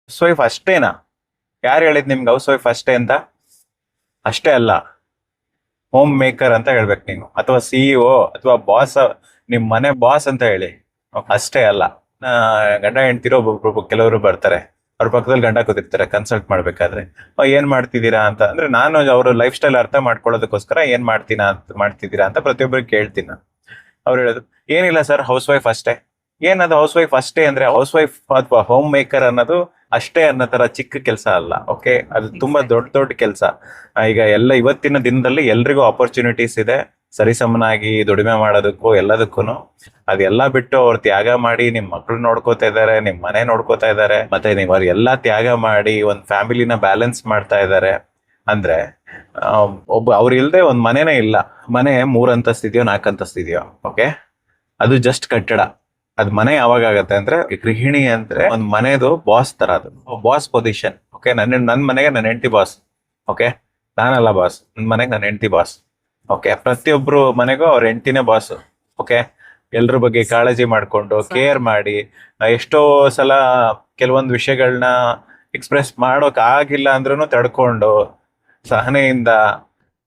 House wife ಅಷ್ಟೇನಾ? ಯಾರು ಹೇಳಿದ್ ನಿಮ್ಗೆ ಹೌಸ್ ವೈಫ್ ಅಷ್ಟೇ ಅಂತ? ಅಷ್ಟೇ ಅಲ್ಲ, ಹೋಮ್ ಮೇಕರ್ ಅಂತ ಹೇಳ್ಬೇಕು ನೀವು, ಅಥವಾ ಸಿಇಒ ಅಥವಾ ಬಾಸ್, ನಿಮ್ ಮನೆ ಬಾಸ್ ಅಂತ ಹೇಳಿ. ಅಷ್ಟೇ ಅಲ್ಲ. ಗಂಡ ಹೆಂಡ್ತಿರೋ ಒಬ್ಬೊಬ್ರು ಕೆಲವರು ಬರ್ತಾರೆ, ಅವ್ರ ಪಕ್ಕದಲ್ಲಿ ಗಂಡ ಕೂತಿರ್ತಾರೆ ಕನ್ಸಲ್ಟ್ ಮಾಡ್ಬೇಕಾದ್ರೆ, ಏನ್ ಮಾಡ್ತಿದ್ದೀರಾ ಅಂತ. ಅಂದ್ರೆ ನಾನು ಅವ್ರ ಲೈಫ್ ಸ್ಟೈಲ್ ಅರ್ಥ ಮಾಡ್ಕೊಳ್ಳೋದಕ್ಕೋಸ್ಕರ ಏನ್ ಮಾಡ್ತಿದ್ದೀರಾ ಅಂತ ಪ್ರತಿಯೊಬ್ಬರಿಗೆ ಕೇಳ್ತೀನಿ ನಾನು. ಅವ್ರು ಹೇಳೋದು ಏನಿಲ್ಲ ಸರ್, ಹೌಸ್ ವೈಫ್ ಅಷ್ಟೇ. ಏನದು ಹೌಸ್ ವೈಫ್ ಅಷ್ಟೇ ಅಂದ್ರೆ? ಹೌಸ್ ವೈಫ್ ಅಥವಾ ಹೋಮ್ ಮೇಕರ್ ಅನ್ನೋದು ಅಷ್ಟೇ ಅನ್ನೋ ತರ ಚಿಕ್ಕ ಕೆಲಸ ಅಲ್ಲ. ಓಕೆ, ಅದು ತುಂಬಾ ದೊಡ್ಡ ದೊಡ್ಡ ಕೆಲಸ. ಈಗ ಎಲ್ಲ ಇವತ್ತಿನ ದಿನದಲ್ಲಿ ಎಲ್ರಿಗೂ ಆಪರ್ಚುನಿಟೀಸ್ ಇದೆ, ಸರಿಸಮನಾಗಿ ದುಡಿಮೆ ಮಾಡೋದಕ್ಕೂ ಎಲ್ಲದಕ್ಕೂ. ಅದೆಲ್ಲ ಬಿಟ್ಟು ಅವ್ರು ತ್ಯಾಗ ಮಾಡಿ ನಿಮ್ ಮಕ್ಳು ನೋಡ್ಕೋತಾ ಇದಾರೆ, ನಿಮ್ ಮನೆ ನೋಡ್ಕೋತಾ ಇದಾರೆ, ಮತ್ತೆ ನೀವು ಅವ್ರು ಎಲ್ಲಾ ತ್ಯಾಗ ಮಾಡಿ ಒಂದ್ ಫ್ಯಾಮಿಲಿನ ಬ್ಯಾಲೆನ್ಸ್ ಮಾಡ್ತಾ ಇದಾರೆ ಅಂದ್ರೆ, ಅವ್ರು ಇಲ್ದೆ ಒಂದ್ ಮನೆನೇ ಇಲ್ಲ. ಮನೆ 3 ಅಂತಸ್ತಿದ್ಯೋ 4 ಅಂತಸ್ತಿದ್ಯೋ, ಓಕೆ, ಅದು ಜಸ್ಟ್ ಕಟ್ಟಡ. ಅದ್ ಮನೆ ಯಾವಾಗ ಆಗತ್ತೆ ಅಂದ್ರೆ, ಗೃಹಿಣಿ ಅಂದ್ರೆ ಒಂದ್ ಮನೆದು ಬಾಸ್ ತರ, ಅದು ಬಾಸ್ ಪೊಸಿಷನ್. ಓಕೆ, ನನ್ ಮನೆಗೆ ನನ್ನ ಹೆಂಡತಿ ಬಾಸ್. ಓಕೆ, ನಾನಲ್ಲ ಬಾಸ್, ನನ್ ಮನೆಗೆ ನನ್ನ ಹೆಂಡತಿ ಬಾಸ್. ಓಕೆ, ಪ್ರತಿಯೊಬ್ರು ಮನೆಗೂ ಅವ್ರ ಹೆಂಡತಿನೇ ಬಾಸ್. ಓಕೆ, ಎಲ್ರ ಬಗ್ಗೆ ಕಾಳಜಿ ಮಾಡ್ಕೊಂಡು ಕೇರ್ ಮಾಡಿ, ಎಷ್ಟೋ ಸಲ ಕೆಲವೊಂದು ವಿಷಯಗಳನ್ನ ಎಕ್ಸ್ಪ್ರೆಸ್ ಮಾಡೋಕ್ ಆಗಿಲ್ಲ ಅಂದ್ರೂ ತಡ್ಕೊಂಡು ಸಹನೆಯಿಂದ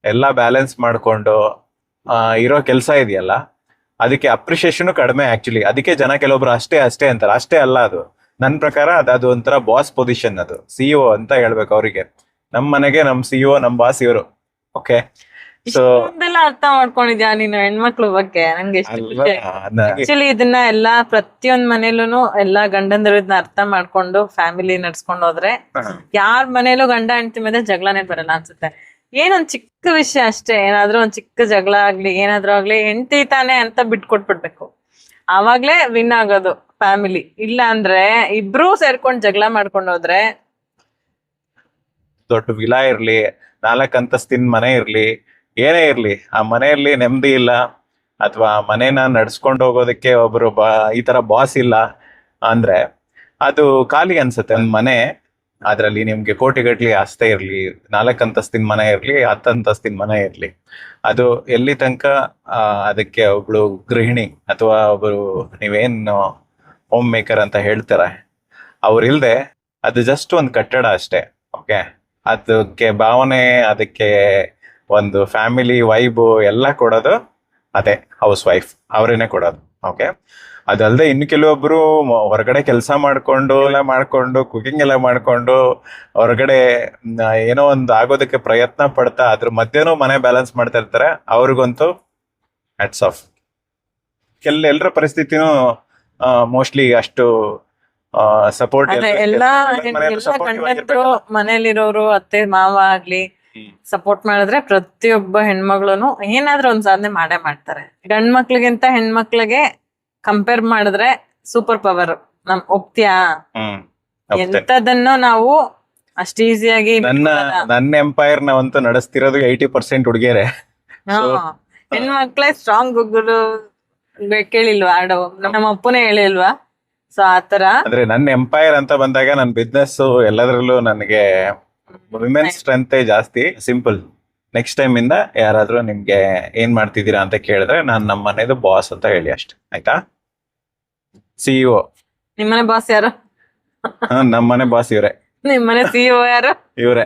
ಎಲ್ಲ ಬ್ಯಾಲೆನ್ಸ್ ಮಾಡ್ಕೊಂಡು ಇರೋ ಕೆಲಸ ಇದೆಯಲ್ಲ, ಅದಕ್ಕೆ ಅಪ್ರಿಷಿಯೇಷನ್ ಕಡಿಮೆ ಆಕ್ಚುಲಿ. ಅದಕ್ಕೆ ಜನ ಕೆಲವೊಬ್ರು ಅಷ್ಟೇ ಅಷ್ಟೇ ಅಂತಾರೆ. ಅಷ್ಟೇ ಅಲ್ಲ ಅದು. ನನ್ನ ಪ್ರಕಾರ ಅದು ಒಂಥರ ಬಾಸ್ ಪೊಸಿಷನ್, ಅದು ಸಿಇಒ ಅಂತ ಹೇಳ್ಬೇಕು ಅವರಿಗೆ. ನಮ್ ಮನೆಗೆ ನಮ್ ಸಿಇಒ, ನಮ್ ಬಾಸ್ ಇವರು. ಓಕೆ, ಸೊ ಇಷ್ಟೊಂದೆಲ್ಲ ಅರ್ಥ ಮಾಡ್ಕೊಂಡಿದ್ಯಾ ನೀನು ಹೆಣ್ಮಕ್ಳ ಬಗ್ಗೆ? ನಂಗೆ ಎಷ್ಟು ಖುಷಿ. ಆಕ್ಚುಲಿ ಇದನ್ನ ಎಲ್ಲಾ ಪ್ರತಿಯೊಂದ್ ಮನೇಲೂನು ಎಲ್ಲಾ ಗಂಡಂದ್ರು ಇದನ್ನ ಅರ್ಥ ಮಾಡ್ಕೊಂಡು ಫ್ಯಾಮಿಲಿ ನಡ್ಸ್ಕೊಂಡು ಹೋದ್ರೆ ಯಾರ ಮನೇಲೂ ಗಂಡ ಹೆಂಡತಿ ಮೇಲೆ ಜಗಳನೇ ಬರಲ್ಲ ಅನ್ಸುತ್ತೆ. ಏನೊಂದ್ ಚಿಕ್ಕ ವಿಷಯ ಅಷ್ಟೇ, ಏನಾದ್ರೂ ಒಂದ್ ಚಿಕ್ಕ ಜಗಳ ಆಗ್ಲಿ ಏನಾದ್ರೂ ಆಗ್ಲಿ, ಹೆಂಡತಿ ತಾನೆ ಅಂತ ಬಿಟ್ಕೊಟ್ಬಿಡ್ಬೇಕು, ಆವಾಗ್ಲೇ ವಿನ್ ಆಗೋದು ಫ್ಯಾಮಿಲಿ. ಇಲ್ಲ ಅಂದ್ರೆ ಇಬ್ರು ಸೇರ್ಕೊಂಡ್ ಜಗಳ ಮಾಡ್ಕೊಂಡು ಹೋದ್ರೆ, ದೊಡ್ಡ ವಿಲಾ ಇರ್ಲಿ, 4 ಅಂತಸ್ತಿನ ಮನೆ ಇರ್ಲಿ, ಏನೇ ಇರ್ಲಿ, ಆ ಮನೆಯಲ್ಲಿ ನೆಮ್ಮದಿ ಇಲ್ಲ, ಅಥವಾ ಮನೇನ ನಡ್ಸ್ಕೊಂಡು ಹೋಗೋದಕ್ಕೆ ಒಬ್ರು ಈ ತರ ಬಾಸ್ ಇಲ್ಲ ಅಂದ್ರೆ ಅದು ಖಾಲಿ ಅನ್ಸುತ್ತೆ. ಒಂದ್ ಮನೆ, ಅದ್ರಲ್ಲಿ ನಿಮ್ಗೆ ಕೋಟಿಗಟ್ಲಿ ಆಸ್ತಿ ಇರ್ಲಿ, 4 ಅಂತಸ್ತಿನ ಮನೆ ಇರ್ಲಿ, 10 ಅಂತಸ್ತಿನ ಮನೆ ಇರ್ಲಿ, ಅದು ಎಲ್ಲಿ ತನಕ ಅದಕ್ಕೆ ಒಬ್ಳು ಗೃಹಿಣಿ ಅಥವಾ ಒಬ್ರು ನೀವೇನು ಹೋಮ್ ಮೇಕರ್ ಅಂತ ಹೇಳ್ತಾರೆ ಅವ್ರಿಲ್ದೆ, ಅದು ಜಸ್ಟ್ ಒಂದು ಕಟ್ಟಡ ಅಷ್ಟೇ. ಓಕೆ, ಅದಕ್ಕೆ ಭಾವನೆ, ಅದಕ್ಕೆ ಒಂದು ಫ್ಯಾಮಿಲಿ ವೈಬು ಎಲ್ಲ ಕೊಡೋದು ಅದೇ ಹೌಸ್ ವೈಫ್, ಅವರೇನೆ ಕೊಡೋದು. ಓಕೆ, ಅದಲ್ಲದೆ ಇನ್ನು ಕೆಲವೊಬ್ರು ಹೊರಗಡೆ ಕೆಲಸ ಮಾಡ್ಕೊಂಡು ಕುಕಿಂಗ್ ಎಲ್ಲ ಮಾಡ್ಕೊಂಡು ಹೊರಗಡೆ ಏನೋ ಒಂದು ಆಗೋದಕ್ಕೆ ಪ್ರಯತ್ನ ಪಡ್ತಾ ಅದ್ರ ಮಧ್ಯನೂ ಮನೆ ಬ್ಯಾಲೆನ್ಸ್ ಮಾಡ್ತಾ ಇರ್ತಾರೆ. ಅವ್ರಿಗಂತೂ ಹ್ಯಾಟ್ಸ್ ಆಫ್. ಎಲ್ಲರ ಪರಿಸ್ಥಿತಿನೂ ಮೋಸ್ಟ್ಲಿ ಅಷ್ಟು ಸಪೋರ್ಟ್ ಎಲ್ಲಾ ಗಂಡಂದ್ರು ಮನೇಲಿರೋರು ಅತ್ತೆ ಮಾವ ಆಗ್ಲಿ ಸಪೋರ್ಟ್ ಮಾಡಿದ್ರೆ ಪ್ರತಿಯೊಬ್ಬ ಹೆಣ್ಮಗ್ಳುನು ಏನಾದ್ರೂ ಒಂದ್ ಸಾಧನೆ ಮಾಡೇ ಮಾಡ್ತಾರೆ. ಗಂಡ್ ಮಕ್ಳಿಗಿಂತ ಹೆಣ್ಮಕ್ಳಿಗೆ ಕಂಪೇರ್ ಮಾಡಿದ್ರೆ ಸೂಪರ್ ಪವರ್. ನಮ್ ಒಪ್ತೀಯಾ? ಎಂತದನ್ನು ನಾವು ಅಷ್ಟ ಈಸಿಯಾಗಿ ನನ್ನ ಎಂಪೈರ್ ನಾವಂತೂ ನಡೆಸ್ತಿರೋದು 80% ಹುಡುಗಿಯರೇ. ಹೆಣ್ಮಕ್ಳೇ ಸ್ಟ್ರಾಂಗ್ ಗುರು ಕೇಳಿಲ್ವಾ ಆಡೋ? ನಮ್ಮ ಅಪ್ಪನೇ ಹೇಳಿಲ್ವಾ? ಸೊ ಆತರ ಅಂದ್ರೆ ನನ್ನ ಎಂಪೈರ್ ಅಂತ ಬಂದಾಗ ನನ್ನ ಬಿಸ್ನೆಸ್ ಎಲ್ಲದರಲ್ಲೂ ನನಗೆ ವಿಮೆನ್ ಸ್ಟ್ರೆಂತ್ ಜಾಸ್ತಿ. ಸಿಂಪಲ್. ನೆಕ್ಸ್ಟ್ ಟೈಮ್ ಇಂದ ಯಾರಾದ್ರೂ ನಿಮ್ಗೆ ಏನ್ ಮಾಡ್ತಿದ್ದೀರಾ ಅಂತ ಕೇಳಿದ್ರೆ ನಾನು ನಮ್ಮ ಮನೆದು ಬಾಸ್ ಅಂತ ಹೇಳಿ ಅಷ್ಟೇ, ಆಯ್ತಾ? ಸಿಇಒ. ನಿಮ್ಮನೆ ಬಾಸ್ ಯಾರು? ನಮ್ಮನೆ ಬಾಸ್ ಇವ್ರೆ. ನಿಮ್ಮನೆ ಸಿಇಒ ಯಾರು? ಇವ್ರೆ.